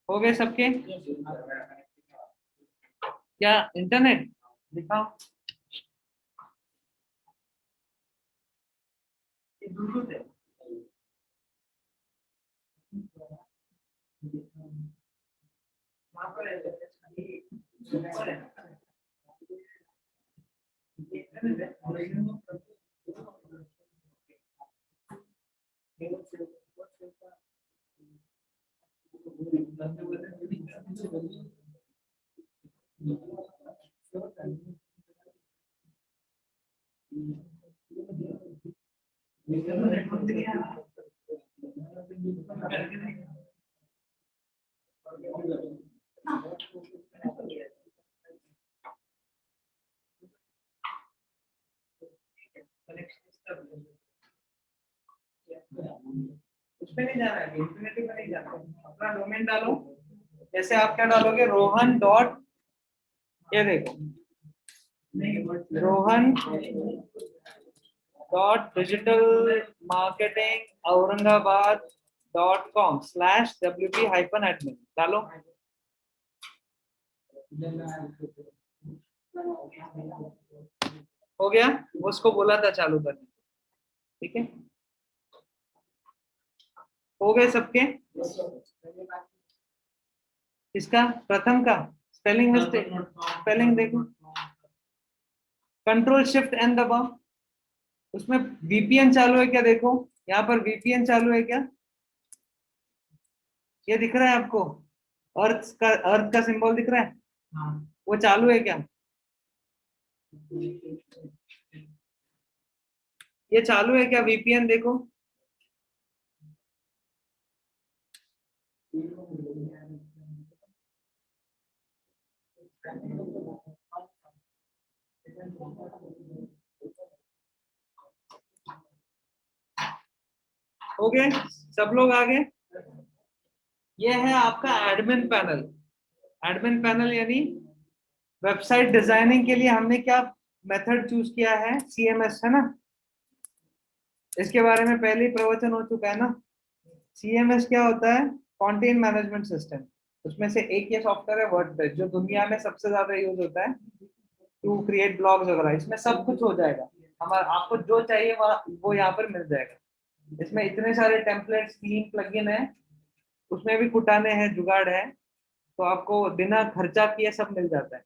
हो गए सबके? क्या इंटरनेट दिखाओ? ये ब्लूटूथ है। वहाँ पर है। ऊपर है। ये इंटरनेट है। उसमें नहीं जाना है, इंफिनिटी में नहीं जाना है। अपना डोमेन डालो। जैसे आप क्या डालोगे, रोहन डॉट, ये देखो, Rohan dot digital marketing Aurangabad .com/wp-admin डालो। हो गया? उसको बोला था चालू करने। ठीक है, हो गए सबके? इसका प्रथम का स्पेलिंग मिस्टेक, स्पेलिंग देखो, कंट्रोल शिफ्ट एन दबाओ। उसमें वीपीएन चालू है क्या? देखो यहाँ पर वीपीएन चालू है क्या? ये दिख रहा है आपको? अर्थ का सिंबल दिख रहा है? वो चालू है क्या? ये चालू है क्या वीपीएन? देखो। हो गए? सब लोग आ गए? ये है आपका एडमिन पैनल। एडमिन पैनल यानी वेबसाइट डिजाइनिंग के लिए हमने क्या मेथड चूज किया है? सीएमएस है ना। इसके बारे में पहले ही प्रवचन हो चुका है ना। सीएमएस क्या होता है? Content management system. उसमें से एक ये सॉफ्टवेयर है वर्डप्रेस, जो दुनिया में सबसे ज्यादा यूज होता है टू क्रिएट ब्लॉग्स वगैरह। इसमें सब कुछ हो जाएगा, हमारा आपको जो चाहिए वो यहाँ पर मिल जाएगा। इसमें इतने सारे टेम्पलेट्स, 3 प्लगइन है, उसमें भी कुटाने हैं, जुगाड़ है, तो आपको बिना खर्चा किए सब मिल जाता है।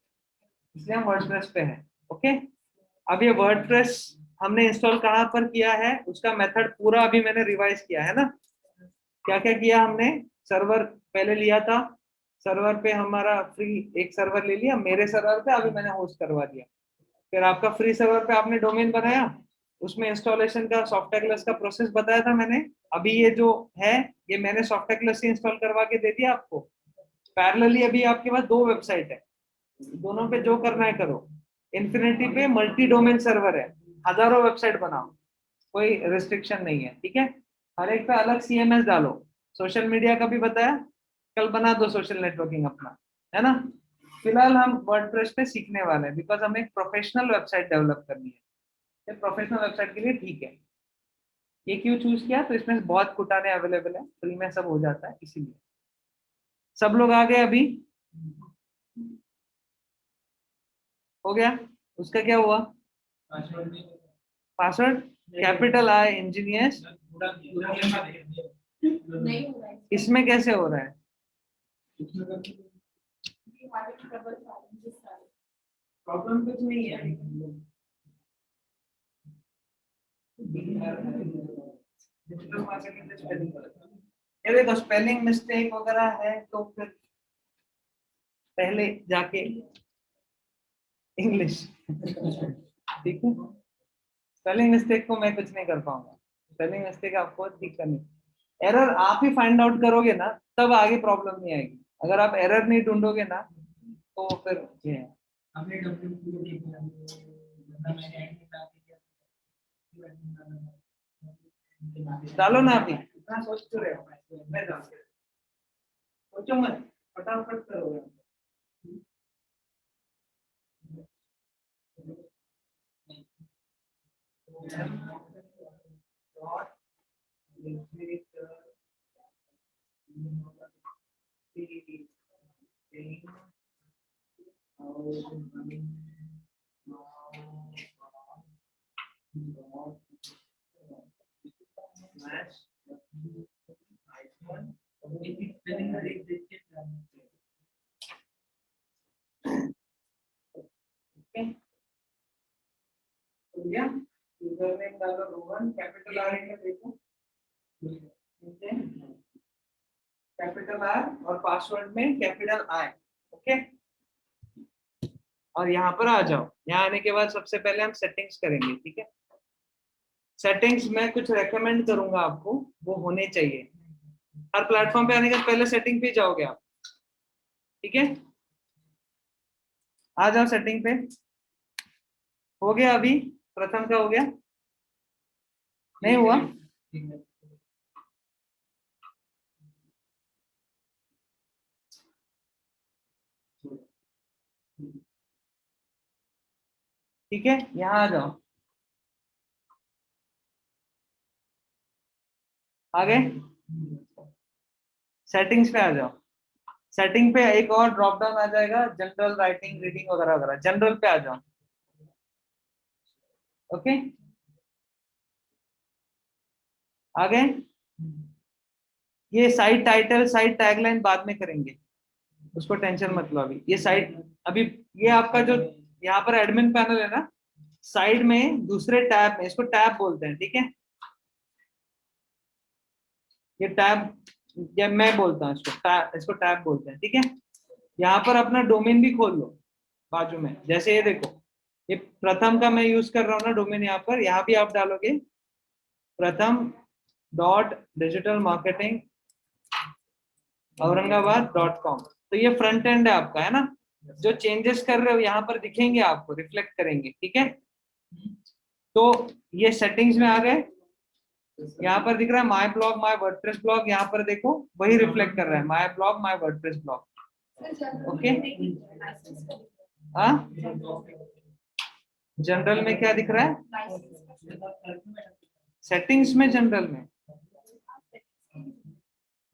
इसलिए हम वर्डप्रेस पे हैं। ओके, अब ये वर्डप्रेस हमने इंस्टॉल कहाँ पर किया है, उसका मेथड पूरा अभी मैंने रिवाइज किया है ना। क्या क्या किया हमने? सर्वर पहले लिया था, सर्वर पे हमारा फ्री एक सर्वर ले लिया, मेरे सर्वर पे अभी मैंने होस्ट करवा दिया। फिर आपका फ्री सर्वर पे आपने डोमेन बनाया, उसमें इंस्टॉलेशन का सॉफ्टवेयर क्लास का प्रोसेस बताया था मैंने। अभी ये जो है, ये मैंने सॉफ्टवेयर क्लास से इंस्टॉल करवा के दे दिया आपको। पैरेलली अभी आपके पास 2 वेबसाइट है, दोनों पे जो करना है करो। इन्फिनिटी पे मल्टी डोमेन सर्वर है, हजारों वेबसाइट बनाओ, कोई रिस्ट्रिक्शन नहीं है। ठीक है, हर एक पे अलग सीएमएस डालो। सोशल मीडिया का भी बताया, कल बना दो सोशल नेटवर्किंग अपना, है ना। फिलहाल हम वर्डप्रेस पे सीखने वाले हैं, बिकॉज हमें एक प्रोफेशनल वेबसाइट डेवलप करनी है। प्रोफेशनल वेबसाइट के लिए ठीक है। ये क्यों चूज किया? तो इसमें बहुत कुटाने अवेलेबल है, फ्री में सब हो जाता है, इसीलिए। सब लोग आ गए अभी? हो गया? उसका क्या हुआ? पासवर्ड कैपिटल आई इंजीनियर्स, इसमें कैसे हो रहा है? प्रॉब्लम कुछ नहीं है। ये देखो, स्पेलिंग मिस्टेक वगैरह है तो फिर पहले जाके इंग्लिश। ठीक है, स्पेलिंग मिस्टेक को मैं कुछ नहीं कर पाऊंगा, स्पेलिंग मिस्टेक आपको ठीक करनी। एरर आप ही फाइंड आउट करोगे ना, तब आगे प्रॉब्लम नहीं आएगी। अगर आप एरर नहीं ढूंढोगे ना, तो फिर ये है। डालो ना अभी, इतना सोच क्यों रहे हो? मैं डाल के सोचो मत, फटाफट करोगे। यूजर नेम डालो रोहन, कैपिटल आर में देखो, कैपिटल आर, और पासवर्ड में कैपिटल आई। ओके, और यहाँ पर आ जाओ। यहाँ आने के बाद सबसे पहले हम सेटिंग्स करेंगे, ठीक है। सेटिंग्स में कुछ रेकमेंड करूंगा आपको, वो होने चाहिए। हर प्लेटफॉर्म पे आने के पहले सेटिंग पे जाओगे आप, ठीक है। आ जाओ सेटिंग पे। हो गया अभी, प्रथम का हो गया, नहीं हुआ? ठीक है, यहाँ आ जाओ। आ गए? सेटिंग्स पे आ जाओ। सेटिंग पे एक और ड्रॉप डाउन आ जाएगा, जनरल, राइटिंग, रीडिंग वगैरह वगैरह। जनरल पे आ जाओ। ओके, आ गए? ये साइट टाइटल, साइट टैगलाइन बाद में करेंगे, उसको टेंशन मत लो अभी। ये साइट अभी, ये आपका जो यहाँ पर एडमिन पैनल है ना, साइड में दूसरे टैब में, इसको टैब बोलते हैं, ठीक है। ये टैब, या मैं बोलता हूँ इसको टैब, इसको टैब बोलते हैं, ठीक है। यहाँ पर अपना डोमेन भी खोल लो बाजू में, जैसे ये देखो, ये प्रथम का मैं यूज कर रहा हूँ ना डोमेन, यहाँ पर, यहाँ भी आप डालोगे pratham.digitalmarketing aurangabad.com। तो ये फ्रंट एंड है आपका, है ना। जो चेंजेस कर रहे हो यहाँ पर दिखेंगे आपको, रिफ्लेक्ट करेंगे, ठीक है। तो ये सेटिंग्स में आ गए। यहाँ पर दिख रहा है my blog, my WordPress blog, यहाँ पर देखो वही रिफ्लेक्ट कर रहा है, my blog, my WordPress blog. Okay, हाँ, जनरल में क्या दिख रहा है? सेटिंग्स में, जनरल में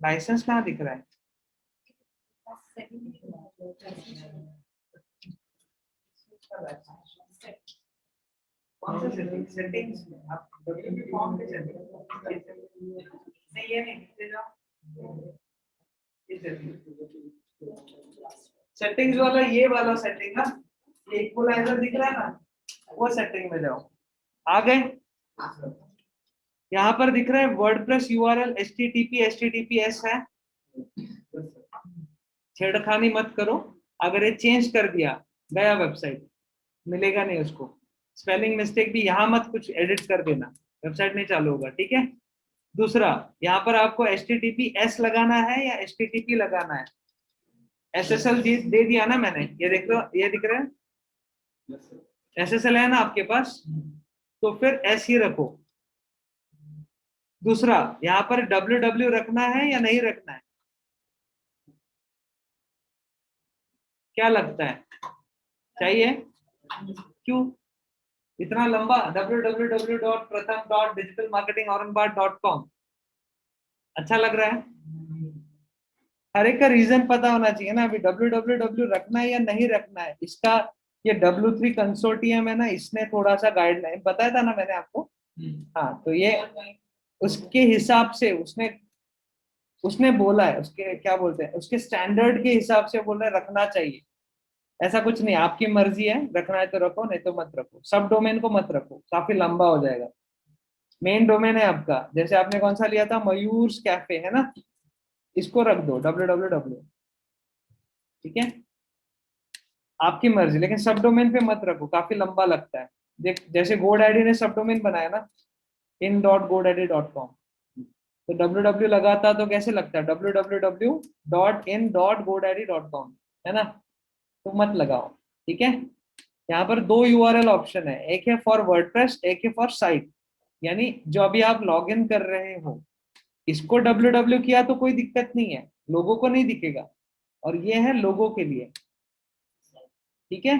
लाइसेंस कहाँ दिख रहा है? कौन सा सेटिंग? सेटिंग्स में आप डब्ल्यूपी फॉर्म पे चलिए, नहीं ये नहीं नीचे जाओ, ये सेटिंग्स वाला, ये वाला सेटिंग ना, ये इक्वलाइजर दिख रहा है ना, वो सेटिंग में जाओ। आ गए? यहाँ पर दिख रहा है वर्डप्रेस यूआरएल https है, छेड़खानी मत करो। अगर ये चेंज कर दिया, गया वेबसाइट, मिलेगा नहीं उसको। स्पेलिंग मिस्टेक भी यहाँ मत कुछ एडिट कर देना, वेबसाइट नहीं चालू होगा, ठीक है। दूसरा, यहाँ पर आपको https लगाना है या http लगाना है? SSL दे दिया ना मैंने, ये देख लो, ये दिख रहा है, SSL है ना आपके पास, तो फिर S ही रखो। दूसरा, यहाँ पर www रखना है या नहीं रखना है? क्या लगता है, चाहिए? क्यों इतना लंबा www.pratham.digitalmarketingaurangabad.com? अच्छा लग रहा है? हर एक का रीजन पता होना चाहिए ना। अभी www रखना है या नहीं रखना है, इसका ये W3 कंसोर्टियम है ना, इसने थोड़ा सा गाइडलाइन बताया था ना मैंने आपको। हाँ, तो ये उसके हिसाब से उसने उसने बोला है, उसके क्या बोलते हैं, उसके स्टैंडर्ड के हिसाब से बोल रहे रखना चाहिए। ऐसा कुछ नहीं, आपकी मर्जी है, रखना है तो रखो, नहीं तो मत रखो। सब डोमेन को मत रखो, काफी लंबा हो जाएगा। मेन डोमेन है आपका, जैसे आपने कौन सा लिया था, मयूर्स कैफे, है ना, इसको रख दो www, ठीक है। आपकी मर्जी, लेकिन सब डोमेन पे मत रखो, काफी लंबा लगता है। देख, जैसे GoDaddy ने सब डोमेन बनाया ना, in.godaddy.com, तो www लगाता तो कैसे लगता है, www.in.godaddy.com, है ना। तो मत लगाओ, ठीक है। यहाँ पर दो यूआरएल ऑप्शन है, एक है फॉर वर्डप्रेस, एक है फॉर साइट। यानी जो अभी आप लॉग इन कर रहे हो, इसको www किया तो कोई दिक्कत नहीं है, लोगों को नहीं दिखेगा, और ये है लोगों के लिए, ठीक है।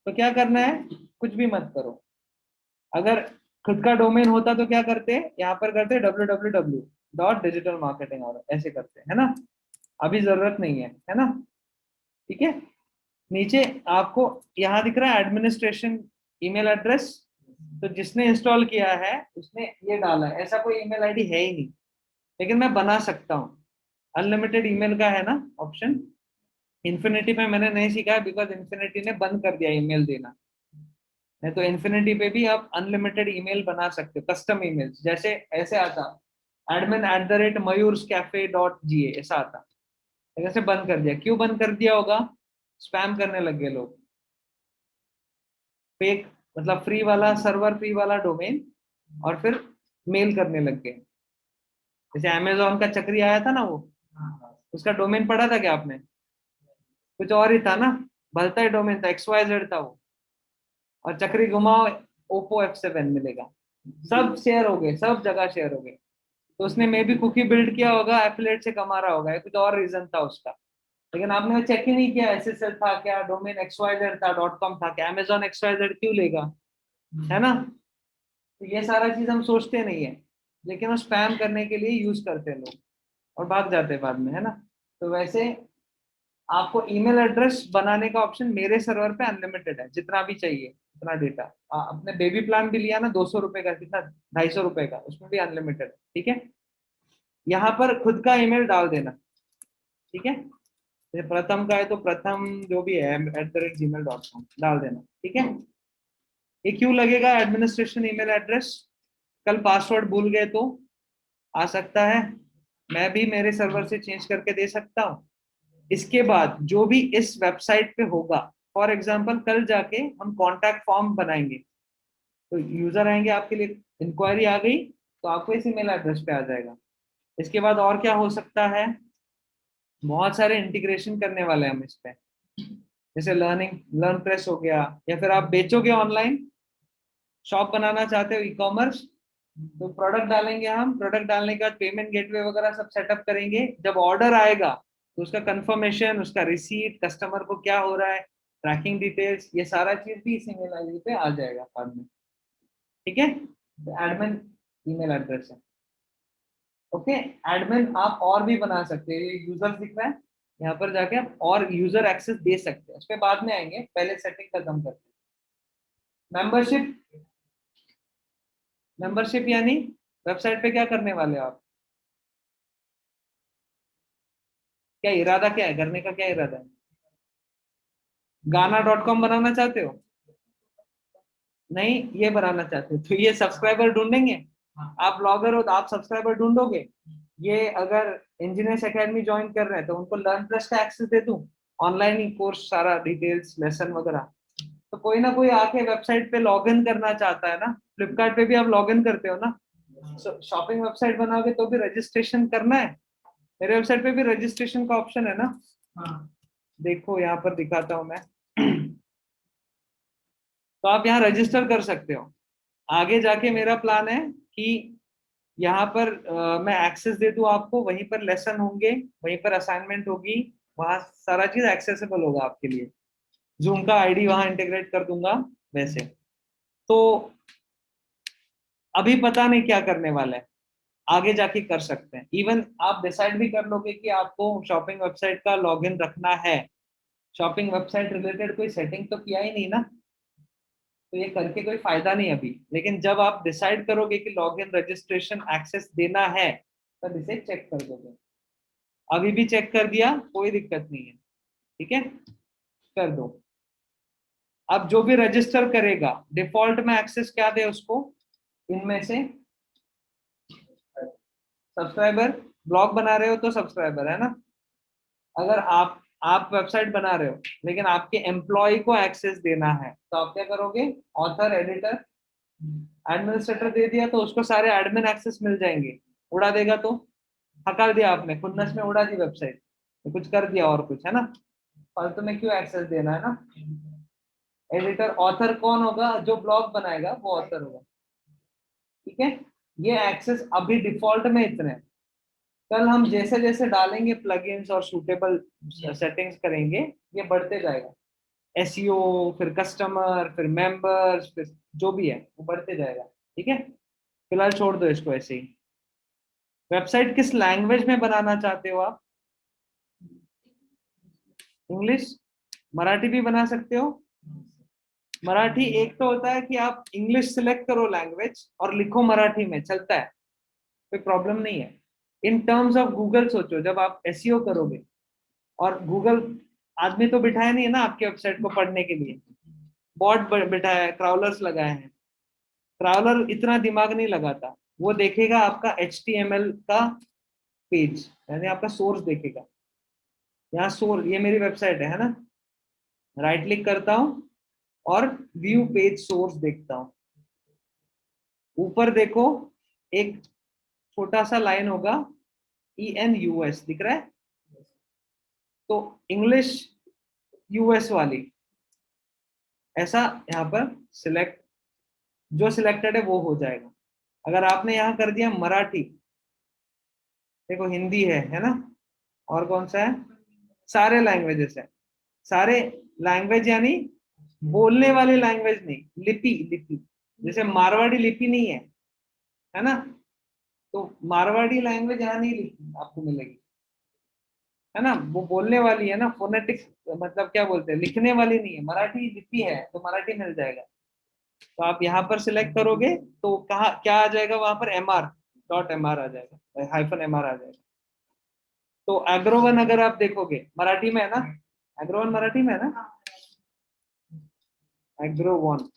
तो क्या करना है, कुछ भी मत करो। अगर खुद का डोमेन होता तो क्या करते, यहाँ पर करते www.digitalmarketing, और ऐसे करते, है ना। अभी जरूरत नहीं है ना। ठीक है, नीचे आपको यहाँ दिख रहा है एडमिनिस्ट्रेशन ईमेल एड्रेस। तो जिसने इंस्टॉल किया है उसने ये डाला है, ऐसा कोई ईमेल आईडी है ही नहीं, लेकिन मैं बना सकता हूँ। अनलिमिटेड ईमेल का है ना ऑप्शन। इन्फिनिटी पे मैंने नहीं सीखा है बिकॉज इन्फिनिटी ने बंद कर दिया ईमेल देना। नहीं तो इन्फिनिटी पे भी आप अनलिमिटेड ईमेल बना सकते हो, कस्टम ईमेल जैसे ऐसे आता admin@mayurscafe.ga ऐसा आता। लेकिन ऐसे बंद कर दिया, क्यों बंद कर दिया होगा? स्पैम करने लग गए लोग, फेक मतलब फ्री वाला सर्वर, फ्री वाला डोमेन, और फिर मेल करने लग गए। जैसे अमेजोन का चक्री आया था ना, वो उसका डोमेन पढ़ा था क्या आपने? कुछ और ही था ना, भलता ही डोमेन था, XYZ था वो, और चक्री घुमाओ ओप्पो F7 मिलेगा। सब शेयर हो गए, सब जगह शेयर हो गए। तो उसने मे भी कुकी बिल्ड किया होगा, एफिलिएट से कमा रहा होगा, या कुछ और रीजन था उसका। लेकिन आपने वो चेक ही नहीं किया, SSL था क्या, डोमेन XYZ था, .com था क्या, अमेजोन XYZ क्यों लेगा, है ना। तो ये सारा चीज हम सोचते नहीं है, लेकिन वो स्पैम करने के लिए यूज करते हैं लोग, और भाग जाते हैं बाद में, है ना। तो वैसे आपको ईमेल एड्रेस बनाने का ऑप्शन मेरे सर्वर पे अनलिमिटेड है, जितना भी चाहिए उतना डेटा। अपने बेबी प्लान भी लिया ना, 200 रुपए का, कितना, 250 रुपए का, उसमें भी अनलिमिटेड है। ठीक है, यहाँ पर खुद का ईमेल डाल देना। ठीक है, जैसे प्रथम का है तो प्रथम जो भी है @gmail.com डाल देना। ठीक है, ये क्यों लगेगा एडमिनिस्ट्रेशन ईमेल एड्रेस? कल पासवर्ड भूल गए तो आ सकता है, मैं भी मेरे सर्वर से चेंज करके दे सकता हूँ। इसके बाद जो भी इस वेबसाइट पे होगा, फॉर एग्जांपल कल जाके हम कॉन्टैक्ट फॉर्म बनाएंगे, तो यूजर आएंगे आपके लिए, इंक्वायरी आ गई तो आपको इस ईमेल एड्रेस पे आ जाएगा। इसके बाद और क्या हो सकता है, बहुत सारे इंटीग्रेशन करने वाले हैं हम इस पे, जैसे लर्न प्रेस हो गया, या फिर आप बेचोगे ऑनलाइन, शॉप बनाना चाहते हो, ई कॉमर्स, तो प्रोडक्ट डालेंगे हम, प्रोडक्ट डालने के बाद पेमेंट गेटवे वगैरह सब सेटअप करेंगे। जब ऑर्डर आएगा तो उसका कंफर्मेशन, उसका रिसीट, कस्टमर को क्या हो रहा है, ट्रैकिंग डिटेल्स, ये सारा चीज भी इस ईमेल आईडी पे आ जाएगा बाद में। ठीक है, एडमिन ईमेल एड्रेस है। ओके, एडमिन आप और भी बना सकते हैं, ये यूजर दिख रहा है, यहाँ पर जाके आप और यूजर एक्सेस दे सकते हैं, उस पर बाद में आएंगे, पहले सेटिंग खत्म करते हैं। मेंबरशिप, मेंबरशिप यानी वेबसाइट पे क्या करने वाले हो आप? क्या इरादा, क्या है करने का, क्या इरादा है? गाना.com बनाना चाहते हो? नहीं, ये बनाना चाहते हो तो ये सब्सक्राइबर ढूंढेंगे। आप ब्लॉगर हो तो आप सब्सक्राइबर ढूंढोगे। ये अगर इंजीनियर्स एकेडमी ज्वाइन कर रहे हैं तो उनको लर्न प्लस का एक्सेस दे दूं, ऑनलाइन ही कोर्स, सारा डिटेल्स, लेसन वगैरह। तो कोई ना कोई आके वेबसाइट पे लॉग इन करना चाहता है ना, फ्लिपकार्ट पे भी आप लॉग इन करते हो ना, शॉपिंग वेबसाइट बनाओगे तो भी रजिस्ट्रेशन करना है। मेरे वेबसाइट पे भी रजिस्ट्रेशन का ऑप्शन है ना। हाँ, देखो यहाँ पर दिखाता हूँ मैं। तो आप यहाँ रजिस्टर कर सकते हो। आगे जाके मेरा प्लान है कि यहाँ पर मैं एक्सेस दे दूँ आपको, वहीं पर लेसन होंगे, वहीं पर असाइनमेंट होगी, वहां सारा चीज एक्सेसिबल होगा आपके लिए। जूम का आईडी वहां इंटीग्रेट कर दूंगा वैसे। तो अभी पता नहीं क्या करने वाला है, आगे जाके कर सकते हैं। इवन आप डिसाइड भी कर लोगे कि आपको शॉपिंग वेबसाइट का लॉगिन रखना है, शॉपिंग वेबसाइट रिलेटेड कोई सेटिंग तो किया ही नहीं ना, तो ये करके कोई फायदा नहीं अभी। लेकिन जब आप डिसाइड करोगे कि लॉगिन, रजिस्ट्रेशन, एक्सेस देना है, तब इसे चेक कर दोगे। अभी भी चेक कर दिया, कोई दिक्कत नहीं है। ठीक है, कर दो। अब जो भी रजिस्टर करेगा, डिफॉल्ट में एक्सेस क्या दे उसको, इनमें से सब्सक्राइबर, ब्लॉग बना रहे हो तो सब्सक्राइबर है ना। अगर आप वेबसाइट बना रहे हो लेकिन आपके एम्प्लॉय को एक्सेस देना है, तो आप क्या करोगे, ऑथर, एडिटर, एडमिनिस्ट्रेटर दे दिया तो उसको सारे एडमिन एक्सेस मिल जाएंगे। उड़ा देगा तो हकार दिया आपने, खुन्नस में उड़ा दी वेबसाइट, तो कुछ कर दिया और कुछ, है ना। फालतू में क्यों एक्सेस देना, है ना। एडिटर, ऑथर कौन होगा, जो ब्लॉग बनाएगा वो ऑथर होगा। ठीक है, ये एक्सेस अभी डिफॉल्ट में इतने हैं। कल हम जैसे जैसे डालेंगे प्लगइन्स और सूटेबल सेटिंग्स करेंगे, ये बढ़ते जाएगा। एसईओ, फिर कस्टमर, फिर मेंबर्स, फिर जो भी है वो बढ़ते जाएगा। ठीक है, फिलहाल छोड़ दो इसको ऐसे ही। वेबसाइट किस लैंग्वेज में बनाना चाहते हो आप? इंग्लिश, मराठी भी बना सकते हो। मराठी एक तो होता है कि आप इंग्लिश सिलेक्ट करो लैंग्वेज और लिखो मराठी में, चलता है, कोई प्रॉब्लम नहीं है। इन टर्म्स ऑफ गूगल सोचो, जब आप एसईओ करोगे और गूगल आदमी तो बिठाया नहीं है ना आपके वेबसाइट को पढ़ने के लिए, बॉट बिठाया है, क्राउलर्स लगाए हैं। क्राउलर इतना दिमाग नहीं लगाता, वो देखेगा आपका HTML का पेज, यानी आपका सोर्स देखेगा। यहाँ सोर्स, ये मेरी वेबसाइट है ना, राइट क्लिक करता हूँ और व्यू पेज सोर्स देखता हूँ। ऊपर देखो एक छोटा सा लाइन होगा, ENUS दिख रहा है, तो इंग्लिश यूएस वाली, ऐसा यहाँ पर सिलेक्ट, जो सिलेक्टेड है वो हो जाएगा। अगर आपने यहाँ कर दिया मराठी, देखो हिंदी है ना, और कौन सा है, सारे लैंग्वेजेस है, सारे लैंग्वेज यानी बोलने वाली लैंग्वेज नहीं, लिपि, लिपि जैसे मारवाड़ी लिपि नहीं है ना, तो मारवाड़ी लैंग्वेज यहाँ नहीं लिखी आपको मिलेगी, है ना, वो बोलने वाली है ना, फोनेटिक्स, मतलब क्या बोलते हैं, लिखने वाली नहीं है, मराठी लिपि है तो मराठी मिल जाएगा। तो आप यहाँ पर सिलेक्ट करोगे तो कहा क्या आ जाएगा, वहां पर MR.MR आ जाएगा, -MR आ जाएगा। तो एग्रोवन अगर आप देखोगे मराठी में है ना, एग्रोवन मराठी में है ना, एग्रोवन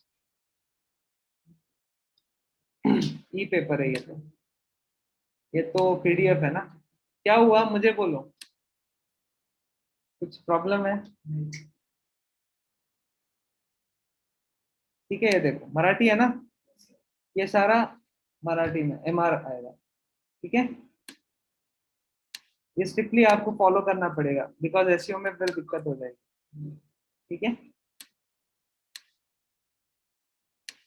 ई पेपर है ये तो PDF है ना। क्या हुआ मुझे बोलो, कुछ प्रॉब्लम है? ठीक है, ये देखो मराठी है ना, ये सारा मराठी में MR आएगा। ठीक है, ये स्ट्रिक्टली आपको फॉलो करना पड़ेगा, बिकॉज एसईओ में फिर दिक्कत हो जाएगी। ठीक है,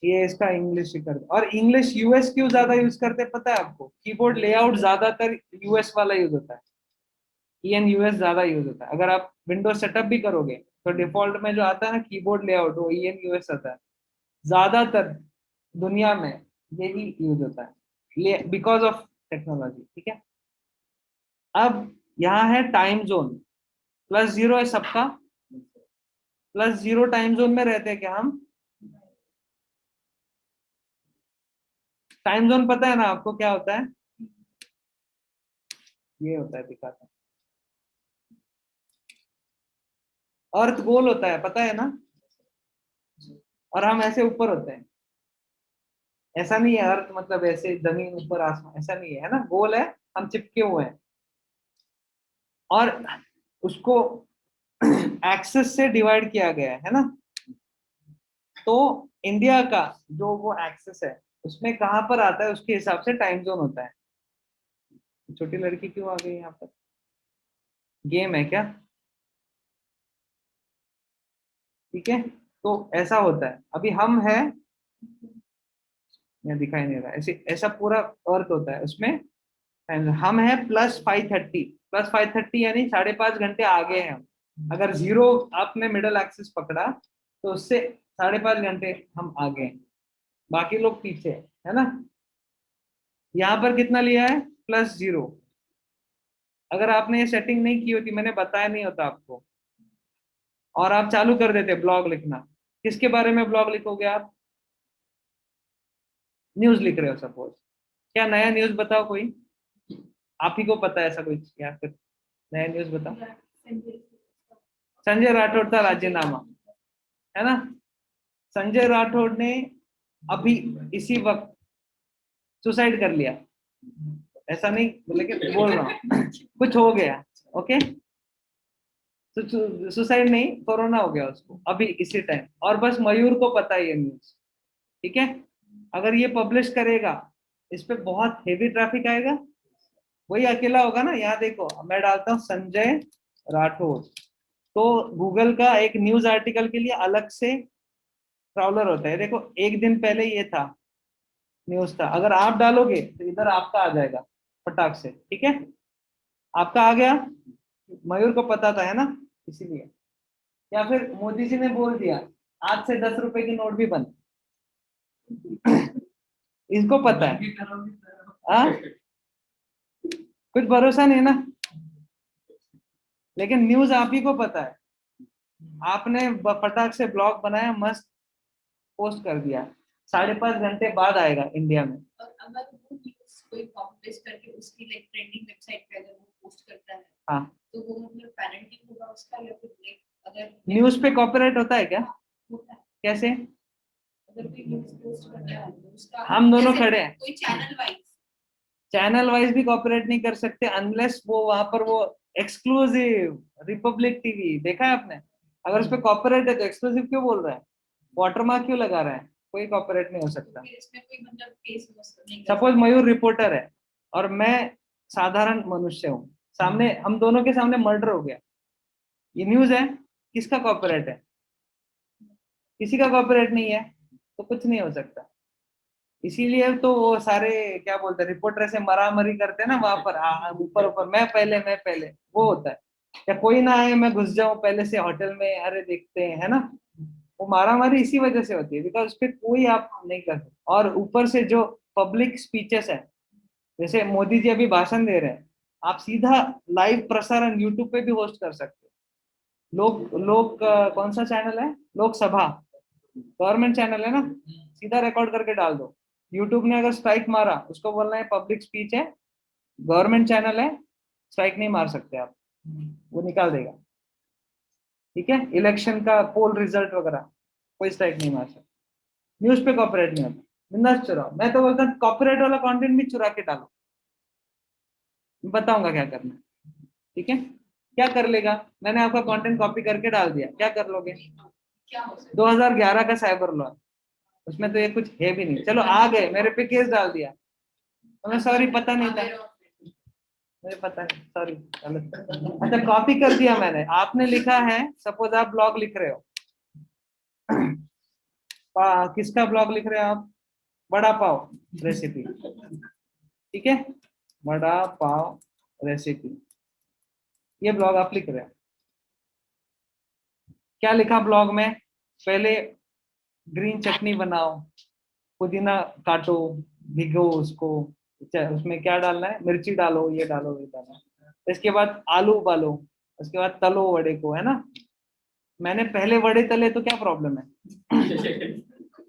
ये इसका इंग्लिश ही कर दो। और इंग्लिश यूएस क्यों ज्यादा यूज करते हैं पता है आपको, कीबोर्ड लेआउट ज्यादातर यूएस वाला यूज होता है, ENUS ज्यादा यूज होता है। अगर आप विंडोज सेटअप भी करोगे तो डिफॉल्ट में जो आता है ना कीबोर्ड लेआउट, वो ENUS आता है ज्यादातर दुनिया में, यही यूज होता है बिकॉज ऑफ टेक्नोलॉजी। ठीक है, अब यहाँ है टाइम जोन, +0 है सबका, +0 टाइम जोन में रहते हैं क्या हम? टाइम जोन पता है ना आपको क्या होता है, ये होता है, दिखाता हूं। अर्थ गोल होता है, पता है ना, और हम ऐसे ऊपर होते हैं, ऐसा नहीं है अर्थ मतलब ऐसे जमीन ऊपर आसमान, ऐसा नहीं है, है ना, गोल है, हम चिपके हुए हैं। और उसको एक्सेस से डिवाइड किया गया है ना, तो इंडिया का जो वो एक्सेस है उसमें कहाँ पर आता है, उसके हिसाब से टाइम जोन होता है। छोटी लड़की क्यों आ गई यहाँ पर, गेम है क्या? ठीक है, तो ऐसा होता है, अभी हम है, यहाँ दिखाई नहीं रहा, ऐसे ऐसा पूरा अर्थ होता है उसमें हम है +530, +530 यानी 5.5 घंटे आगे हैं हम। अगर 0 आपने मिडल एक्सिस पकड़ा तो उससे 5.5 घंटे हम आगे हैं, बाकी लोग पीछे है ना। यहाँ पर कितना लिया है, +0। अगर आपने ये सेटिंग नहीं की होती, मैंने बताया नहीं होता आपको, और आप चालू कर देते ब्लॉग लिखना, किसके बारे में ब्लॉग लिखोगे आप? न्यूज लिख रहे हो सपोज, क्या नया न्यूज बताओ कोई, आप ही को पता है ऐसा कोई, या फिर नया न्यूज बताओ। संजय राठौड़ का राजीनामा, है ना, संजय राठौड़ ने अभी इसी वक्त सुसाइड कर लिया, ऐसा नहीं लेकिन बोल रहा हूँ कुछ हो गया, ओके, सुसाइड नहीं, कोरोना हो गया उसको अभी इसी टाइम, और बस मयूर को पता है ये न्यूज। ठीक है, अगर ये पब्लिश करेगा इस पे बहुत हेवी ट्रैफिक आएगा, वही अकेला होगा ना। यहाँ देखो मैं डालता हूँ संजय राठौर, तो गूगल का एक न्यूज आर्टिकल के लिए अलग से क्राउलर होता है, देखो एक दिन पहले ये था, न्यूज था, अगर आप डालोगे तो इधर आपका आ जाएगा फटाक से। ठीक है, आपका आ गया, मयूर को पता था है ना, इसीलिए। या फिर मोदी जी ने बोल दिया आज से 10 रुपए की नोट भी बंद, इसको पता है, हाँ, कुछ भरोसा नहीं ना, लेकिन न्यूज आप ही को पता है, आपने फटाक से ब्लॉग बनाया, मस्त पोस्ट कर दिया, 5.5 घंटे बाद आएगा इंडिया में। और अगर वो न्यूज़ कोई कॉपी पेस्ट करके उसकी लाइक ट्रेंडिंग वेबसाइट पे अगर वो पोस्ट करता है, हाँ, तो वो मतलब पेनल्टी होगा उसका, या फिर लाइक अगर न्यूज पे कॉपीराइट होता है क्या? होता है, कैसे? अगर कोई न्यूज़ पोस्ट करता है तो उसका हम दोनों जैसे खड़े हैं, कोई चैनल वाइज, चैनल वाइज भी कॉपीराइट नहीं कर सकते अनलेस वो वहां पर वो एक्सक्लूसिव रिपब्लिक टीवी देखा है आपने, अगर उस पर कॉपीराइट है तो एक्सक्लूसिव क्यों बोल रहा है, वाटरमार्क क्यों लगा रहा है, कोई कॉपीराइट नहीं हो सकता। फिर इसमें कोई मतलब केस नहीं कर सपोज सकता। मयूर रिपोर्टर है और मैं साधारण मनुष्य हूँ, सामने हम दोनों के सामने मर्डर हो गया, ये न्यूज है, किसका कॉपीराइट है? किसी का कॉपीराइट नहीं है, तो कुछ नहीं हो सकता। इसीलिए तो वो सारे क्या बोलते हैं, रिपोर्टर से मरामरी करते हैं ना वहां पर, ऊपर ऊपर मैं पहले वो होता है, या कोई ना आए मैं घुस जाऊं पहले से होटल में, अरे देखते हैं, है ना, वो मारामारी इसी वजह से होती है, बिकॉज उस पर कोई आप नहीं कर सकते। और ऊपर से जो पब्लिक स्पीचेस है, जैसे मोदी जी अभी भाषण दे रहे हैं, आप सीधा लाइव प्रसारण यूट्यूब पे भी होस्ट कर सकते हो। लोक लोक कौन सा चैनल है, लोकसभा, गवर्नमेंट चैनल है ना, सीधा रिकॉर्ड करके डाल दो। यूट्यूब ने अगर स्ट्राइक मारा, उसको बोलना है पब्लिक स्पीच है, गवर्नमेंट चैनल है, स्ट्राइक नहीं मार सकते आप, वो निकाल देगा। ठीक है, इलेक्शन का पोल रिजल्ट वगैरह कोई स्ट्राइक नहीं मार सकता। न्यूज पे कॉपीराइट नहीं होता, बिंदास चुराओ, मैं तो बोलता हूँ कॉपीराइट वाला कंटेंट भी चुरा के डालो, बताऊंगा क्या करना है। ठीक है, क्या कर लेगा, मैंने आपका कंटेंट कॉपी करके डाल दिया, क्या कर लोगे? क्या हो सकता 2011 का साइबर लॉ, उसमें तो ये कुछ है भी नहीं, चलो आ गए मेरे पे केस डाल दिया, तो मैं सॉरी पता नहीं था, है? मुझे पता नहीं, सॉरी गलत, अच्छा कॉपी कर दिया मैंने, आपने लिखा है, सपोज आप ब्लॉग लिख रहे हो, किसका ब्लॉग लिख रहे हो आप, बड़ा पाव रेसिपी, ठीक है, बड़ा पाव रेसिपी, ये ब्लॉग आप लिख रहे हो, क्या लिखा ब्लॉग में, पहले ग्रीन चटनी बनाओ, पुदीना काटो, भिगो उसको, उसमें क्या डालना है, मिर्ची डालो, ये डालो, ये डालो, इसके बाद आलू उबालो, उसके बाद तलो वड़े को, है ना, मैंने पहले वड़े तले तो क्या प्रॉब्लम है?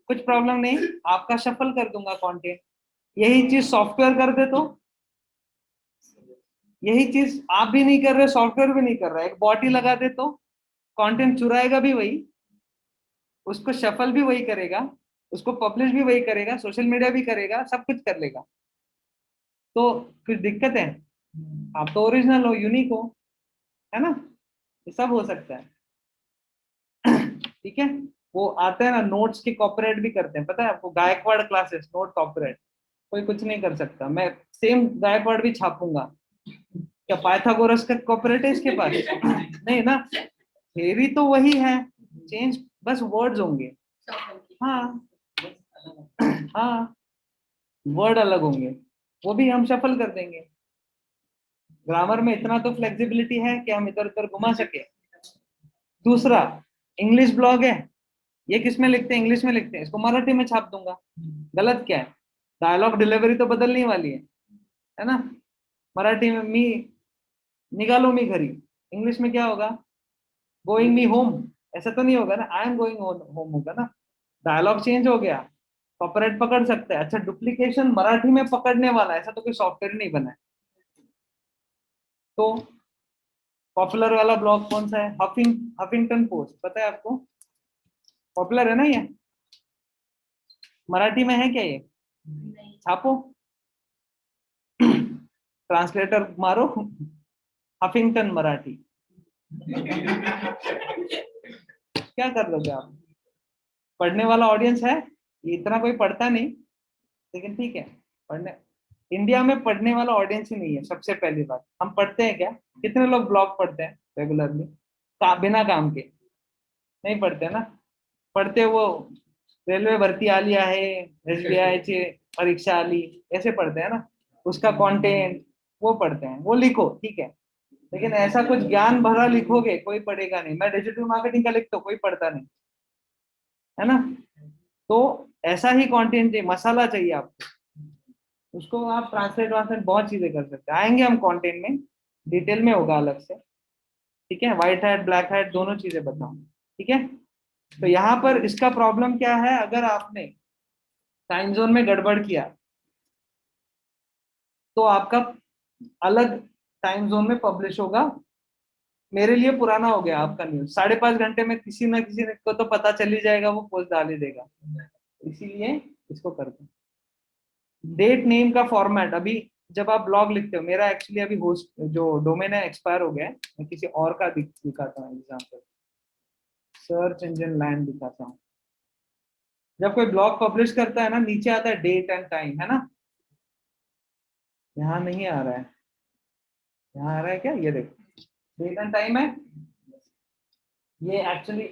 कुछ प्रॉब्लम नहीं, आपका शफल कर दूंगा कंटेंट, यही चीज सॉफ्टवेयर कर दे तो, यही चीज आप भी नहीं कर रहे, सॉफ्टवेयर भी नहीं कर रहा है, एक बॉट ही लगा दे तो कंटेंट चुराएगा भी वही, उसको शफल भी वही करेगा, उसको पब्लिश भी वही करेगा, सोशल मीडिया भी करेगा, सब कुछ कर लेगा, तो कुछ दिक्कत है? आप तो ओरिजिनल हो, यूनिक हो, है ना, ये सब हो सकता है। ठीक है, वो आते हैं ना नोट्स की कॉपीराइट भी करते हैं, पता है आपको, गायकवाड़ क्लासेस नोट कॉपीराइट, कोई कुछ नहीं कर सकता, मैं सेम गायकवाड़ भी छापूंगा, क्या पाइथागोरस का कॉपीराइट है इसके पास? नहीं ना, थ्योरी तो वही है, चेंज बस वर्ड्स होंगे। हाँ, हाँ, वर्ड अलग होंगे, वो भी हम शफल कर देंगे, ग्रामर में इतना तो फ्लेक्सिबिलिटी है कि हम इधर उधर घुमा सके। दूसरा, इंग्लिश ब्लॉग है, ये किस में लिखते हैं, इंग्लिश में लिखते हैं, इसको मराठी में छाप दूंगा, गलत क्या है, डायलॉग डिलीवरी तो बदलने वाली है ना, मराठी में मी निकालो मी घरी, इंग्लिश में क्या होगा, गोइंग मी होम, ऐसा तो नहीं होगा ना, आई एम गोइंग होम होगा ना, डायलॉग चेंज हो गया, कॉपीराइट पकड़ सकता है। अच्छा, डुप्लीकेशन मराठी में पकड़ने वाला ऐसा तो कोई सॉफ्टवेयर नहीं बना है। तो पॉपुलर वाला ब्लॉग कौन सा है, हफिंगटन पोस्ट, पता है आपको, पॉपुलर है ना ये, मराठी में है क्या ये, छापो, ट्रांसलेटर मारो, हफिंगटन मराठी, क्या कर लोगे आप, पढ़ने वाला ऑडियंस है, ये इतना कोई पढ़ता नहीं, लेकिन ठीक है, पढ़ने इंडिया में पढ़ने वाला ऑडियंस ही नहीं है, सबसे पहली बात, हम पढ़ते हैं क्या, कितने लोग ब्लॉग पढ़ते हैं रेगुलरली, बिना काम के, नहीं पढ़ते ना, पढ़ते वो रेल्वे भरती आली है, एसबीआई ची परीक्षा आली, ऐसे पढ़ते हैं ना, उसका कंटेंट वो पढ़ते हैं, वो लिखो ठीक है, लेकिन ऐसा कुछ ज्ञान भरा लिखोगे कोई पढ़ेगा नहीं, मैं डिजिटल मार्केटिंग का लिखता हूँ कोई पढ़ता नहीं, है ना, तो ऐसा ही कंटेंट चाहिए, मसाला चाहिए आपको, उसको आप ट्रांसलेट वांसलेट बहुत चीजें कर सकते हैं, आएंगे हम कंटेंट में, डिटेल में होगा अलग से, ठीक है, व्हाइट हैट ब्लैक हैट दोनों चीजें बताऊं, ठीक है। तो यहाँ पर इसका प्रॉब्लम क्या है, अगर आपने टाइम जोन में गड़बड़ किया तो आपका अलग टाइम जोन में पब्लिश होगा। मेरे लिए पुराना हो गया आपका न्यूज, 5.5 घंटे में किसी ना किसी को तो पता चल ही जाएगा, वो पोस्ट डाल ही देगा, इसीलिए इसको कर दो। डेट नेम का फॉर्मेट, अभी जब आप ब्लॉग लिखते हो, मेरा एक्चुअली अभी होस्ट जो डोमेन है एक्सपायर हो गया है, मैं किसी और का दिखाता हूँ एग्जाम्पल, सर्च इंजन लैंड दिखाता हूँ। जब कोई ब्लॉग पब्लिश करता है ना, नीचे आता है डेट एंड टाइम, है ना, यहाँ नहीं आ रहा है, यहाँ आ रहा है क्या, ये देखो डेट एंड टाइम है। ये एक्चुअली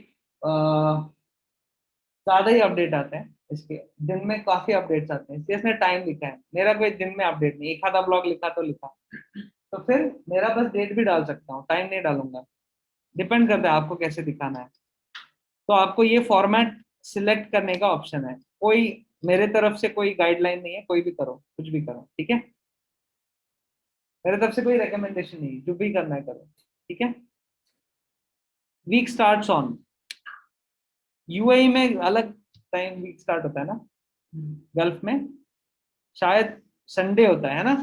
ज्यादा ही अपडेट आते हैं इसके, दिन में काफी अपडेट्स आते हैं, इसलिए इसने टाइम लिखा है। मेरा कोई दिन में अपडेट नहीं, एक आधा ब्लॉग लिखा तो लिखा, तो फिर मेरा बस डेट भी डाल सकता हूँ, टाइम नहीं डालूंगा, डिपेंड करता है आपको कैसे दिखाना है। तो आपको ये फॉर्मेट सिलेक्ट करने का ऑप्शन है, कोई मेरे तरफ से कोई गाइडलाइन नहीं है, कोई भी करो, कुछ भी करो, ठीक है, मेरे तरफ से कोई रिकमेंडेशन नहीं है, जो भी करना है करो, ठीक है। वीक स्टार्ट्स ऑन, यूएई में अलग टाइम वीक स्टार्ट होता है ना, गल्फ में शायद संडे होता है ना,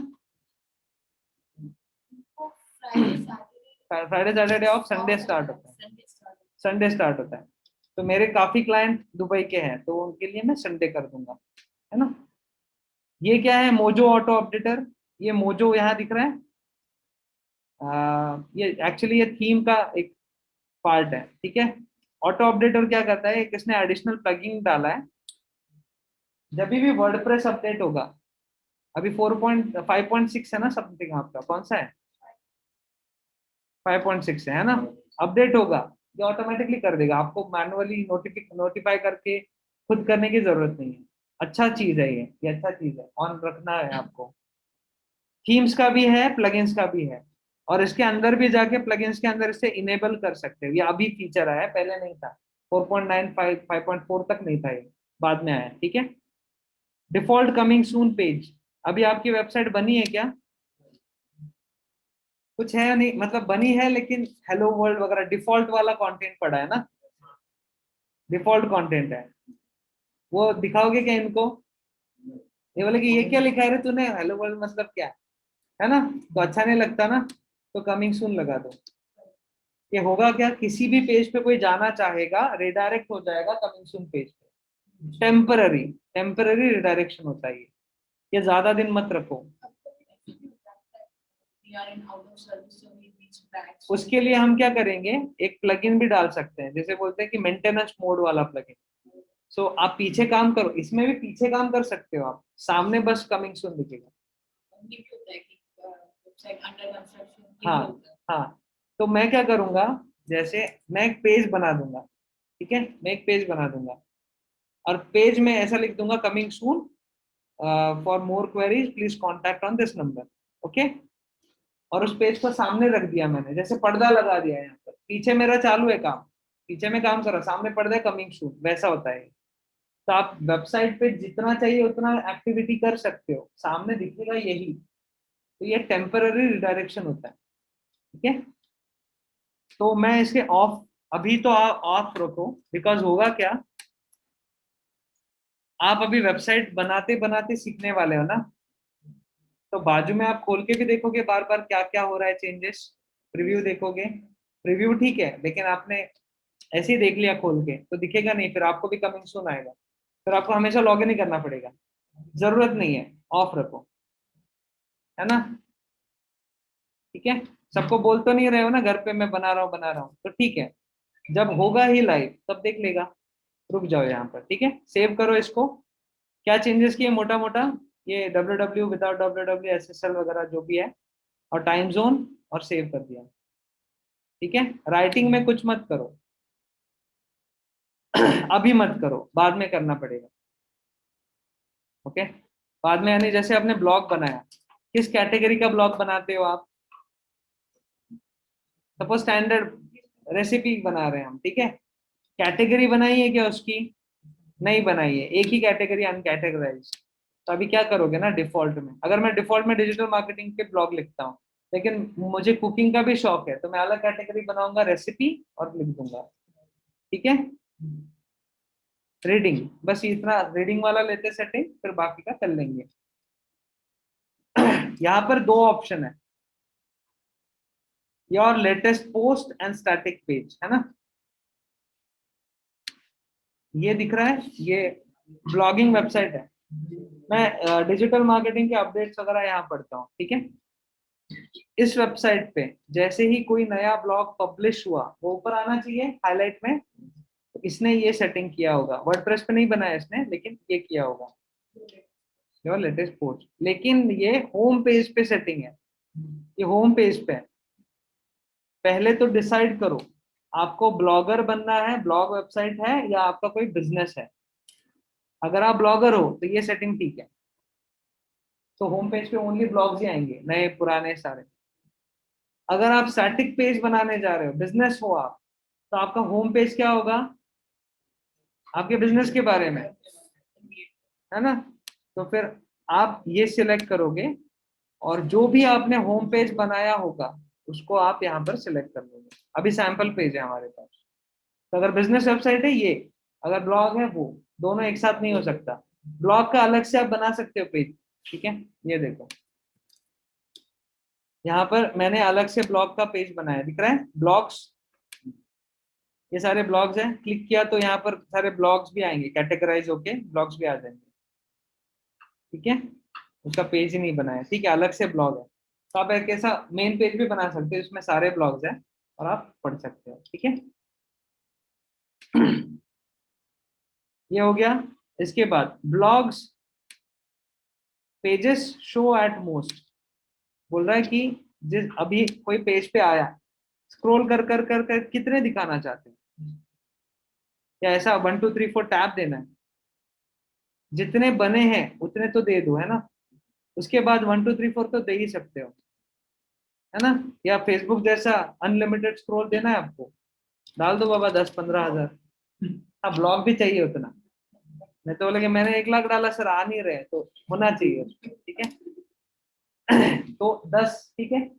Friday Saturday of, Sunday start होता है, संडे स्टार्ट होता है। तो मेरे काफी क्लाइंट दुबई के हैं, तो उनके लिए मैं संडे कर दूंगा, है ना। ये क्या है, मोजो ऑटो अपडेटर, ये मोजो यहाँ दिख रहा है, ये एक्चुअली ये थीम का एक पार्ट है, ठीक है। ऑटो अपडेटर क्या करता है, एक इसने एडिशनल प्लगइन डाला है, जब भी वर्डप्रेस अपडेट होगा, अभी 4.5.6 है ना समथिंग, आपका कौन सा है, 5.6 है ना, अपडेट होगा, ये ऑटोमेटिकली कर देगा, आपको मैनुअली नोटिफाई करके खुद करने की जरूरत नहीं है। अच्छा चीज है ये अच्छा चीज है, ऑन रखना है आपको। थीम्स का भी है, प्लगइन्स का भी है, और इसके अंदर भी जाके प्लगइन्स के अंदर इसे इनेबल कर सकते हो, ये अभी फीचर आया है, पहले नहीं था, 4.95 5.4 तक नहीं था, ये बाद में आया, ठीक है। डिफॉल्ट कमिंग सून पेज, अभी आपकी वेबसाइट बनी है क्या, कुछ है नहीं, मतलब बनी है लेकिन हेलो वर्ल्ड वगैरह डिफॉल्ट वाला कंटेंट पड़ा है ना, डिफॉल्ट कंटेंट है, वो दिखाओगे क्या इनको, ये बोले कि ये क्या लिखा है रे तूने, हेलो वर्ल्ड मतलब क्या, है ना, तो अच्छा नहीं लगता ना, तो कमिंग सून लगा दो। ये होगा क्या, किसी भी पेज पे कोई जाना चाहेगा, रिडायरेक्ट हो जाएगा कमिंग सून पेज पे, टेम्पररी, टेम्पररी रिडायरेक्शन होता है ये ज्यादा दिन मत रखो। उसके लिए हम क्या करेंगे, एक प्लगइन भी डाल सकते हैं, जैसे बोलते हैं कि मेंटेनेंस मोड वाला प्लगइन। सो आप पीछे काम करो, इसमें भी पीछे काम कर सकते हो आप, सामने बस कमिंग सून दिखेगा। हाँ हाँ, तो मैं क्या करूंगा, जैसे मैं एक पेज बना दूंगा, ठीक है, मैं एक पेज बना दूंगा, और पेज में ऐसा लिख दूंगा coming soon, for more queries please contact on this number, okay. और उस पेज को सामने रख दिया मैंने, जैसे पर्दा लगा दिया है यहाँ पर, पीछे मेरा चालू है काम, पीछे में काम कर रहा, सामने पर्दा है कमिंग सून, वैसा होता है। तो आप वेबसाइट पे जितना चाहिए उतना एक्टिविटी कर सकते हो, सामने दिखेगा यही, तो ये टेम्पररी रिडायरेक्शन होता है, ठीक है। तो मैं इसके ऑफ, अभी तो आप ऑफ रखो, बिकॉज होगा क्या, आप अभी वेबसाइट बनाते बनाते सीखने वाले हो ना, तो बाजू में आप खोल के भी देखोगे बार बार क्या क्या हो रहा है चेंजेस, प्रीव्यू देखोगे, प्रीव्यू ठीक है, लेकिन आपने ऐसे ही देख लिया खोल के तो दिखेगा नहीं, फिर आपको भी कमिंग सून आएगा, फिर आपको हमेशा लॉग इन ही करना पड़ेगा, जरूरत नहीं है, ऑफ रखो, है ना, ठीक है। सबको बोल तो नहीं रहे हो ना घर पे मैं बना रहा हूँ, तो ठीक है, जब होगा ही लाइव तब देख लेगा, रुक जाओ यहाँ पर, ठीक है, सेव करो इसको। क्या चेंजेस किए मोटा मोटा, ये www विदाउट www SSL वगैरह जो भी है, और टाइम जोन, और सेव कर दिया, ठीक है। राइटिंग में कुछ मत करो अभी मत करो, बाद में करना पड़ेगा, ओके। बाद में यानी जैसे आपने ब्लॉग बनाया, किस कैटेगरी का ब्लॉग बनाते हो आप, सपोज स्टैंडर्ड रेसिपी बना रहे हैं हम, ठीक है, कैटेगरी बनाई है क्या उसकी, नहीं बनाई है, एक ही कैटेगरी अनकैटेगराइज। तो अभी क्या करोगे ना, डिफॉल्ट में, अगर मैं डिफॉल्ट में डिजिटल मार्केटिंग के ब्लॉग लिखता हूँ, लेकिन मुझे कुकिंग का भी शौक है, तो मैं अलग कैटेगरी बनाऊंगा, रेसिपी, और लिख दूंगा। ठीक है, रीडिंग, बस इतना रीडिंग वाला लेते सेटिंग, फिर बाकी का कर लेंगे। यहाँ पर दो ऑप्शन है, your latest post and static page, है ना। ये दिख रहा है, ये ब्लॉगिंग वेबसाइट है। मैं डिजिटल मार्केटिंग के अपडेट्स वगैरह यहाँ पढ़ता हूँ, ठीक है। इस वेबसाइट पे जैसे ही कोई नया ब्लॉग पब्लिश हुआ, वो ऊपर आना चाहिए हाईलाइट में। तो इसने ये सेटिंग किया होगा, वर्डप्रेस पे नहीं बनाया इसने, लेकिन ये किया होगा, योर लेटेस्ट पोस्ट। लेकिन ये होम पेज पे सेटिंग है, ये होम पेज पे है। पहले तो डिसाइड करो, आपको ब्लॉगर बनना है, ब्लॉग वेबसाइट है, या आपका कोई बिजनेस है। अगर आप ब्लॉगर हो तो ये सेटिंग ठीक है, तो होम पेज पे ओनली ब्लॉग्स ही आएंगे, नए पुराने सारे। अगर आप स्टैटिक पेज बनाने जा रहे हो, बिजनेस हो आप, तो आपका होम पेज क्या होगा, आपके बिजनेस के बारे में, है ना। तो फिर आप ये सिलेक्ट करोगे, और जो भी आपने होम पेज बनाया होगा उसको आप यहाँ पर सिलेक्ट कर लोगे। अभी सैंपल पेज है हमारे पास। तो अगर बिजनेस वेबसाइट है ये, अगर ब्लॉग है वो, दोनों एक साथ नहीं हो सकता। ब्लॉग का अलग से आप बना सकते हो पेज, ठीक है। ये देखो, यहाँ पर मैंने अलग से ब्लॉग का पेज बनाया, दिख रहा है ब्लॉग्स, ये सारे ब्लॉग्स हैं। क्लिक किया तो यहाँ पर सारे ब्लॉग्स भी आएंगे, कैटेगराइज होके ब्लॉग्स भी आ जाएंगे, ठीक है। उसका पेज ही नहीं बनाया, ठीक है, अलग से ब्लॉग है। तो आप एक ऐसा मेन पेज भी बना सकते हो, इसमें सारे ब्लॉग्स हैं और आप पढ़ सकते हो, ठीक है। ये हो गया। इसके बाद blogs pages show at most, बोल रहा है कि जिस अभी कोई पेज पे आया, स्क्रॉल कर कर कर कर कितने दिखाना चाहते हैं, या ऐसा 1 2 3 4 टैब देना है, जितने बने हैं उतने तो दे दो, है ना। उसके बाद 1 2 3 4 तो दे ही सकते हो, है ना। या फेसबुक जैसा अनलिमिटेड स्क्रॉल देना है आपको, डाल दो बाबा 10 15 हजार। हाँ, ब्लॉग भी चाहिए उतना। मैं तो बोले मैंने 1 लाख डाला सर, आ नहीं रहे, तो होना चाहिए, ठीक है। तो 10, ठीक है।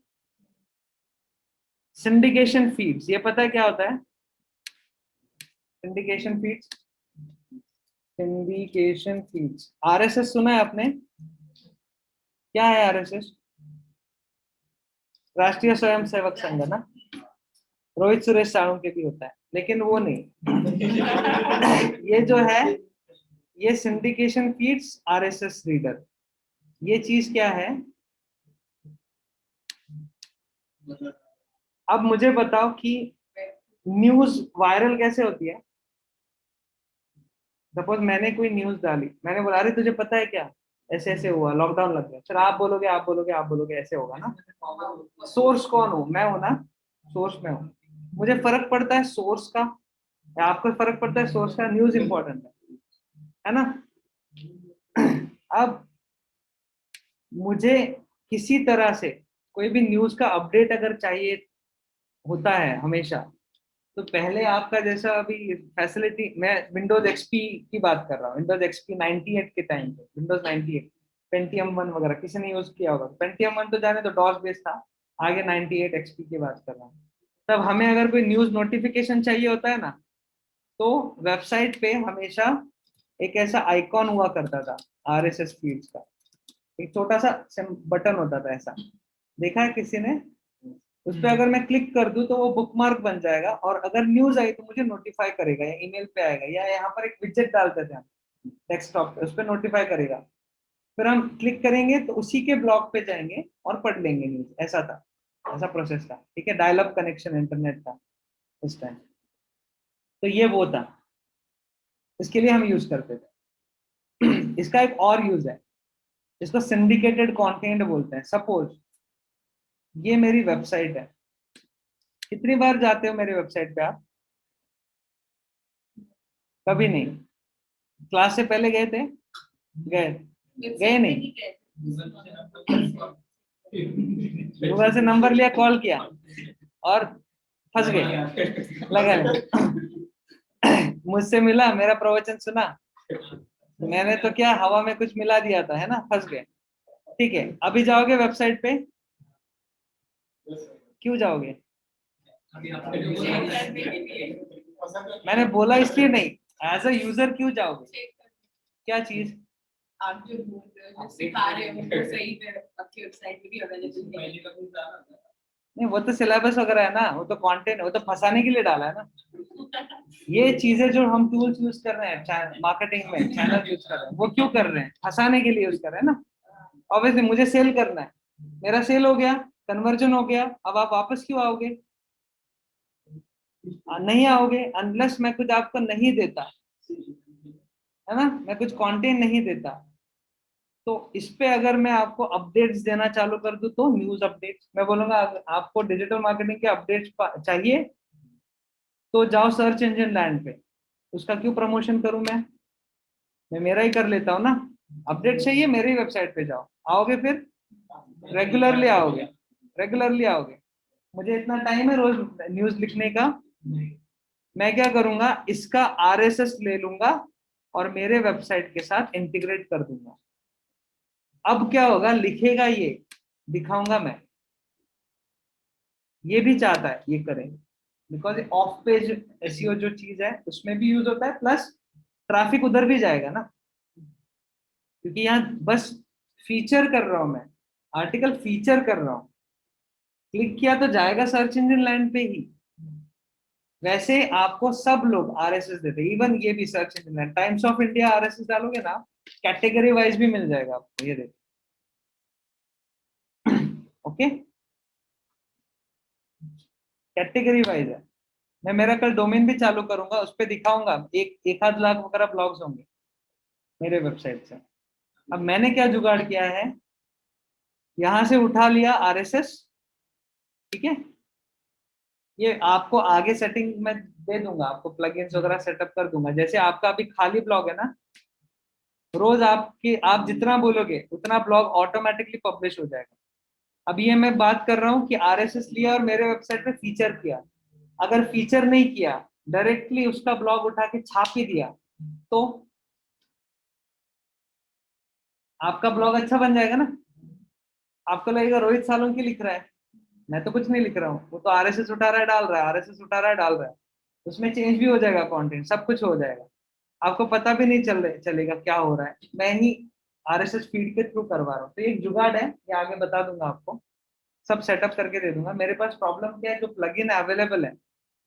सिंडिकेशन फीड्स, ये पता है क्या होता है, syndication feeds, syndication feeds. RSS सुना है आपने, क्या है आरएसएस, राष्ट्रीय स्वयंसेवक संघ, है ना। रोहित सुरेश साळुंके के भी होता है, लेकिन वो नहीं। ये जो है, ये सिंडिकेशन फीड्स आरएसएस रीडर, ये चीज क्या है। अब मुझे बताओ कि न्यूज वायरल कैसे होती है। सपोज मैंने कोई न्यूज डाली, मैंने बोला अरे तुझे पता है क्या, ऐसे ऐसे हुआ, लॉकडाउन लग गया, फिर आप बोलोगे आप बोलोगे आप बोलोगे, ऐसे होगा ना। सोर्स कौन हूँ मैं, हूं ना, सोर्स में हूँ। मुझे फर्क पड़ता है सोर्स का, या आपको फर्क पड़ता है सोर्स का, न्यूज इंपॉर्टेंट है ना। अब मुझे किसी तरह से कोई भी न्यूज का अपडेट अगर चाहिए होता है हमेशा, तो पहले आपका जैसा अभी फैसिलिटी, मैं विंडोज एक्सपी की बात कर रहा हूँ, विंडोज एक्सपी 98 के टाइम पे, विंडोज 98, पेंटियम 1 वगैरह किसी ने यूज किया होगा। पेंटियम 1 तो जाने तो डॉस बेस था, आगे 98 एक्सपी की बात कर रहा हूँ। तब हमें अगर कोई न्यूज नोटिफिकेशन चाहिए होता है ना, तो वेबसाइट पे हमेशा एक ऐसा आइकॉन हुआ करता था, आरएसएस फीड्स का, एक छोटा सा बटन होता था ऐसा, देखा है किसी ने। उस पर अगर मैं क्लिक कर दूं तो वो बुकमार्क बन जाएगा, और अगर न्यूज आई तो मुझे नोटिफाई करेगा, या ईमेल पे आएगा, या यहाँ पर एक विजेट डालते थे हम डेस्कटॉप पे, उस पर नोटिफाई करेगा। फिर हम क्लिक करेंगे तो उसी के ब्लॉग पे जाएंगे और पढ़ लेंगे न्यूज, ऐसा था, ऐसा प्रोसेस था, ठीक है। डायल अप कनेक्शन इंटरनेट था उस टाइम। तो ये वो था, इसके लिए हम यूज करते थे। इसका एक और यूज है, इसको सिंडिकेटेड कंटेंट बोलते हैं। सपोज ये मेरी वेबसाइट है, कितनी बार जाते हो मेरे वेबसाइट पे आप, कभी नहीं। क्लास से पहले गए थे, गए, गए नहीं, गूगल से नंबर लिया, कॉल किया और फंस गए, लगा ले। मुझसे मिला, मेरा प्रवचन सुना, मैंने तो क्या हवा में कुछ मिला दिया था, है ना, फंस गए। ठीक है, अभी जाओगे वेबसाइट पे, क्यों जाओगे? चेक करने के लिए, मैंने बोला इसलिए नहीं, एज अ यूजर क्यों जाओगे? चेक करने, क्या चीज? आप जो बोल रहे हो, जो सिखा रहे हो, वो सही में आपकी वेबसाइट पे भी अवेलेबल है। नहीं, वो तो सिलेबस वगैरह है ना, वो तो कंटेंट, वो तो फंसाने के लिए डाला है ना। ये चीजें जो हम टूल्स यूज कर रहे हैं मार्केटिंग में, चैनल यूज कर रहे हैं, वो क्यों कर रहे हैं? फंसाने के लिए यूज कर रहे हैं ना। ऑब्वियसली मुझे सेल करना है, मेरा सेल हो गया, कन्वर्जन हो गया, अब आप वापस क्यों आओगे? नहीं आओगे अनलेस मैं कुछ आपको नहीं देता, है ना, मैं कुछ कंटेंट नहीं देता। तो इस पे अगर मैं आपको अपडेट्स देना चालू कर दूं, तो न्यूज अपडेट्स, मैं बोलूंगा आपको डिजिटल मार्केटिंग के अपडेट्स चाहिए तो जाओ सर्च इंजन लैंड पे, उसका क्यों प्रमोशन करूं मैं मेरा ही कर लेता हूँ ना। अपडेट चाहिए मेरी वेबसाइट पे जाओ, आओगे फिर रेगुलरली आओगे, रेगुलरली आओगे। मुझे इतना टाइम है रोज न्यूज लिखने का, मैं क्या करूंगा, इसका आरएसएस ले लूंगा और मेरे वेबसाइट के साथ इंटीग्रेट कर दूंगा। अब क्या होगा, लिखेगा ये, दिखाऊंगा मैं, ये भी चाहता है ये करें, बिकॉज ऑफ पेज एसईओ जो चीज है उसमें भी यूज होता है, प्लस ट्रैफिक उधर भी जाएगा ना, क्योंकि यहाँ बस फीचर कर रहा हूं मैं, आर्टिकल फीचर कर रहा हूं, क्लिक किया तो जाएगा सर्च इंजन लैंड पे ही। वैसे आपको सब लोग आरएसएस देते हैं, इवन ये भी search engine land, times of India RSS डालोगे ना, कैटेगरी वाइज भी मिल जाएगा आपको, ये देखो। ओके, कैटेगरी वाइज है। मैं मेरा कल डोमेन भी चालू करूंगा, उस पर दिखाऊंगा, एक आध लाख वगैरह ब्लॉग्स होंगे मेरे वेबसाइट से। अब मैंने क्या जुगाड़ किया है, यहां से उठा लिया आरएसएस, ठीक है, ये आपको आगे सेटिंग में दे दूंगा, आपको प्लगइन्स वगैरह सेटअप कर दूंगा। जैसे आपका अभी खाली ब्लॉग है ना, रोज आप जितना बोलोगे उतना ब्लॉग ऑटोमेटिकली पब्लिश हो जाएगा। अब ये मैं बात कर रहा हूँ कि आरएसएस लिया और मेरे वेबसाइट पे फीचर किया, अगर फीचर नहीं किया, डायरेक्टली उसका ब्लॉग उठा के छाप ही दिया, तो आपका ब्लॉग अच्छा बन जाएगा ना। आपको लगेगा रोहित सालुंकी लिख रहा है, मैं तो कुछ नहीं लिख रहा हूँ, वो तो आरएसएस उठा रहा है डाल रहा है, आरएसएस उठा रहा है डाल रहा है, उसमें चेंज भी हो जाएगा, कंटेंट सब कुछ हो जाएगा, आपको पता भी नहीं चलेगा क्या हो रहा है, मैं ही आरएसएस फीड के थ्रू करवा रहा हूँ। तो ये एक जुगाड़ है, ये आगे बता दूंगा आपको, सब सेटअप करके दे दूंगा। मेरे पास प्रॉब्लम क्या है, जो प्लगइन अवेलेबल है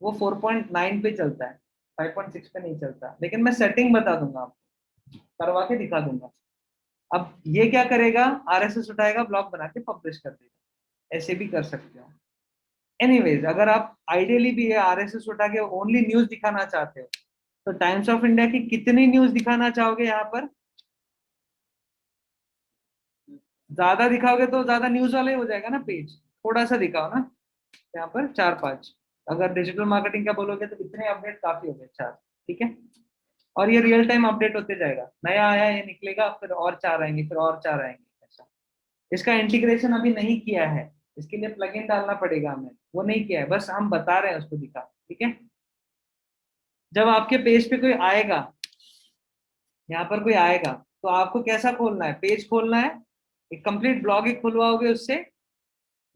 वो 4.9 पे चलता है, 5.6 पे नहीं चलता, लेकिन मैं सेटिंग बता दूंगा आपको, करवा के दिखा दूंगा। अब ये क्या करेगा, आरएसएस उठाएगा, ब्लॉग बना के पब्लिश कर देगा, ऐसे भी कर सकते हो। एनीवेज, अगर आप आइडियली भी ये आरएसएस उठा के ओनली न्यूज दिखाना चाहते हो, तो टाइम्स ऑफ इंडिया की कितनी न्यूज दिखाना चाहोगे यहाँ पर? ज्यादा दिखाओगे तो ज्यादा न्यूज वाला ही हो जाएगा ना पेज, थोड़ा सा दिखाओ ना, यहाँ पर 4-5, अगर डिजिटल मार्केटिंग का बोलोगे तो इतने अपडेट काफी हो गए, 4, ठीक है। और ये रियल टाइम अपडेट होते जाएगा, नया आया ये निकलेगा, फिर और 4 आएंगे, फिर और 4 आएंगे, ऐसा। इसका इंटीग्रेशन अभी नहीं किया है, इसके लिए प्लगइन डालना पड़ेगा हमें, वो नहीं किया है, बस हम बता रहे हैं उसको दिखा, ठीक है। जब आपके पेज पे कोई आएगा, यहाँ पर कोई आएगा, तो आपको कैसा खोलना है, पेज खोलना है, एक कंप्लीट ब्लॉग ही खुलवाओगे उससे,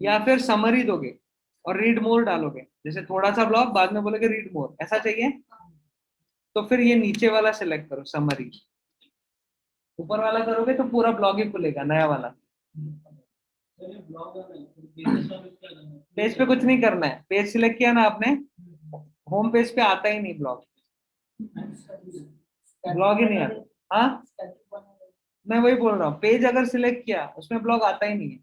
या फिर समरी दोगे और रीड मोर डालोगे, जैसे थोड़ा सा ब्लॉग बाद में बोलोगे रीड मोर, ऐसा चाहिए? तो फिर ये नीचे वाला सिलेक्ट करो, समरी, ऊपर वाला करोगे तो पूरा ब्लॉग ही खुलेगा, नया वाला। पेज पे कुछ नहीं करना है, पेज सिलेक्ट किया ना आपने, होम पेज पे आता ही नहीं ब्लॉग, ब्लॉग ही नहीं आता। हाँ, मैं वही बोल रहा हूँ, पेज अगर सिलेक्ट किया उसमें ब्लॉग आता ही नहीं है,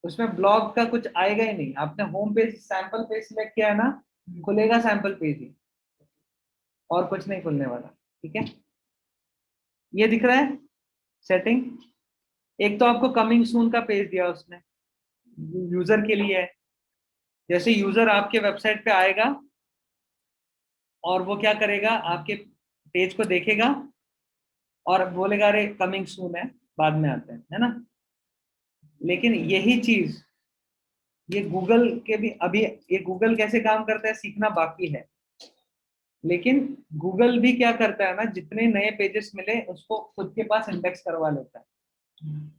उसमें ब्लॉग का कुछ आएगा ही नहीं। आपने home page sample page select किया है ना, खुलेगा सैंपल पेज ही, और कुछ नहीं खुलने वाला, ठीक है। ये दिख रहा है सेटिंग। एक तो आपको कमिंग सून का पेज दिया उसने, यूजर के लिए है, जैसे यूजर आपके वेबसाइट पे आएगा और वो क्या करेगा, आपके पेज को देखेगा और बोलेगा अरे कमिंग सून है, बाद में आते हैं, है ना। लेकिन यही चीज ये गूगल के भी अभी, ये गूगल कैसे काम करता है सीखना बाकी है, लेकिन गूगल भी क्या करता है ना, जितने नए पेजेस मिले उसको खुद के पास इंडेक्स करवा लेता है।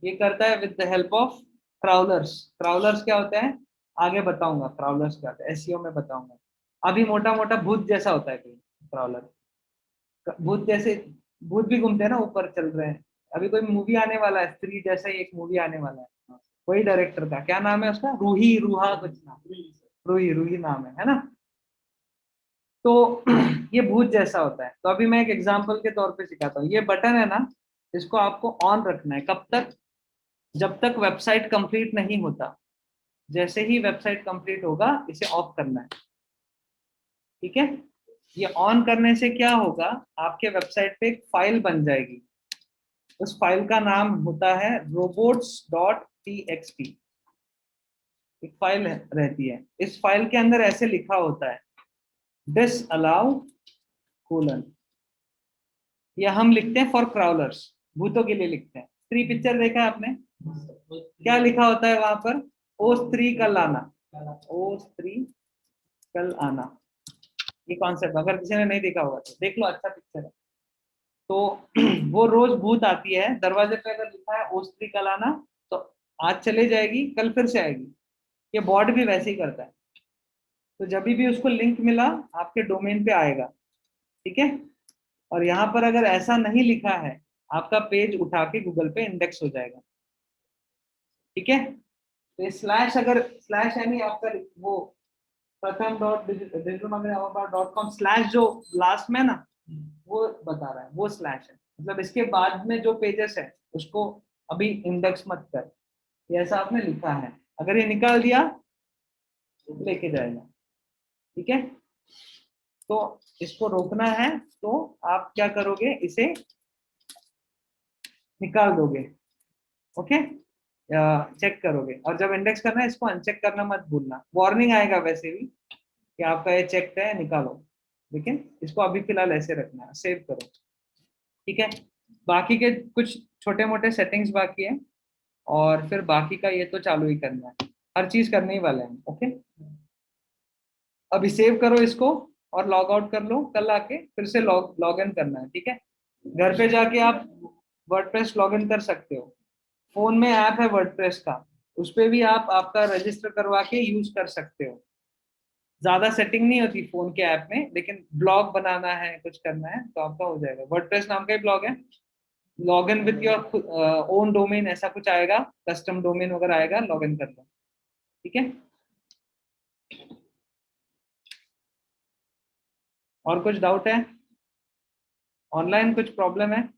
ये करता है विद द हेल्प ऑफ क्राउलर्स। क्राउलर्स क्या होता है, आगे बताऊंगा क्राउलर्स क्या होता है, एसईओ में बताऊंगा। अभी मोटा मोटा भूत जैसा होता है कोई क्राउलर, भूत जैसे, भूत भी घूमते हैं ना ऊपर चल रहे हैं। अभी कोई मूवी आने वाला है, स्त्री जैसा ही एक मूवी आने वाला है, वही डायरेक्टर का, क्या नाम है उसका, रूही रूहा कुछ नाम, रूही रूही नाम है ना। तो ये भूत जैसा होता है। तो अभी मैं एक एग्जांपल के तौर पे सिखाता हूँ। ये बटन है ना, इसको आपको ऑन रखना है। कब तक? जब तक वेबसाइट कंप्लीट नहीं होता। जैसे ही वेबसाइट कंप्लीट होगा इसे ऑफ करना है, ठीक है। ये ऑन करने से क्या होगा, आपके वेबसाइट पे एक फाइल बन जाएगी। उस फाइल का नाम होता है robots.txt। एक फाइल रहती है, इस फाइल के अंदर ऐसे लिखा होता है डिसअलाउ कोलन, या हम लिखते हैं फॉर क्राउलर्स, भूतों के लिए लिखते हैं। स्त्री पिक्चर देखा है आपने, क्या लिखा होता है वहां पर, ओ स्त्री कल आना, ओ स्त्री कल आना। ये कॉन्सेप्ट अगर किसी ने नहीं देखा होगा तो देख लो, अच्छा पिक्चर है। तो वो रोज भूत आती है दरवाजे पे, अगर लिखा है ओ स्त्री कल आना तो आज चले जाएगी, कल फिर से आएगी। ये बॉट भी वैसे ही करता है। तो जब भी उसको लिंक मिला आपके डोमेन पे आएगा, ठीक है। और यहाँ पर अगर ऐसा नहीं लिखा है, आपका पेज उठा के गूगल पे इंडेक्स हो जाएगा, ठीक है। तो ये स्लैश, अगर स्लैश यानी आपका वो प्रथम डॉट digital-marketing-award.com स्लैश जो लास्ट में ना, वो बता रहा है, वो स्लैश है। मतलब इसके बाद में जो पेजेस है उसको अभी इंडेक्स मत कर, ये ऐसा आपने लिखा है। अगर ये निकाल दिया तो लेके जाएगा, ठीक है। तो इसको रोकना है तो आप क्या करोगे, इसे निकाल दोगे, ओके, चेक करोगे। और जब इंडेक्स करना है इसको अनचेक करना मत भूलना, वार्निंग आएगा वैसे भी कि आपका ये चेक है, निकालो। लेकिन इसको अभी फिलहाल ऐसे रखना है, सेव करो, ठीक है। बाकी के कुछ छोटे मोटे सेटिंग्स बाकी है, और फिर बाकी का ये तो चालू ही करना है, हर चीज करने ही वाले हैं, ओके। अभी सेव करो इसको और लॉग आउट कर लो, कल आके फिर से लॉग इन करना है, ठीक है। घर पे जाके आप वर्डप्रेस लॉग इन कर सकते हो। फोन में ऐप है वर्डप्रेस का, उस पे भी आप आपका रजिस्टर करवा के यूज कर सकते हो। ज्यादा सेटिंग नहीं होती फोन के ऐप में, लेकिन ब्लॉग बनाना है, कुछ करना है तो आपका हो जाएगा। वर्डप्रेस नाम का ही ब्लॉग है, log in with your own domain ऐसा कुछ आएगा, कस्टम डोमेन वगैरह आएगा, लॉग इन कर लो, ठीक है। और कुछ डाउट है, ऑनलाइन कुछ प्रॉब्लम है?